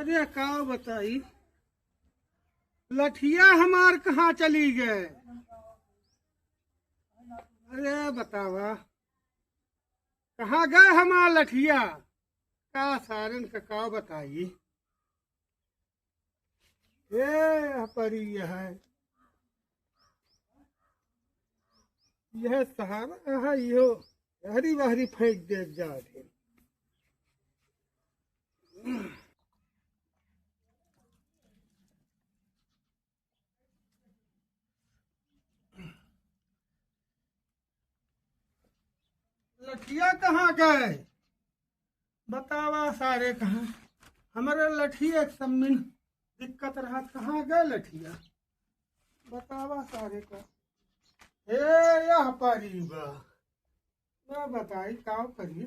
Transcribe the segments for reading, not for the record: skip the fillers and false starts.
अरे का बताई, लठिया हमार कहाँ चली गए। अरे बतावा कहाँ गए हमार लठिया। का सारन का बताई। ये परी यह सहारा है यो हरी बहरी फेंक दे जाते। लठिया कहाँ गए बतावा सारे कहाँ। हमारे लठिया एक सम्मिन दिक्कत रहा, कहाँ गए लठिया बतावा सारे का। हे यह परिवा मैं बताई काव करिए।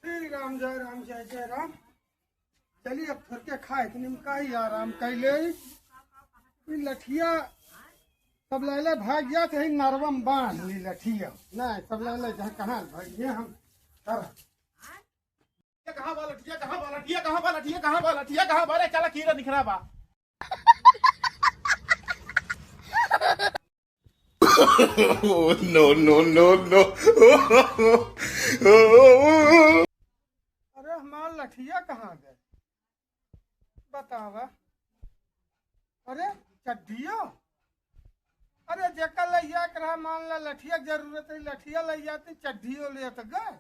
श्री राम जय राम जय जय राम। चलिए अब थोड़ के खाए कि निमका ही आराम कर ले। लठिया सब लैले भाग गया थे नरवम बांध ली लठिया नहीं सब लैले जहाँ कहाँ भागिए हम कहाँ वाला लठिया कहाँ वाला लठिया कहाँ वाला लठिया कहाँ वाला लठिया कहाँ वाला चला कीड़ा दिख रहा बा। No, no, no, no. अरे हमार लठिया कहाँ गए बतावा। अरे चड्डियो अरे जेकर लैया करा मान ला लठिया जरूरत है लठिया लैया तो चड्डियो ले तो गए।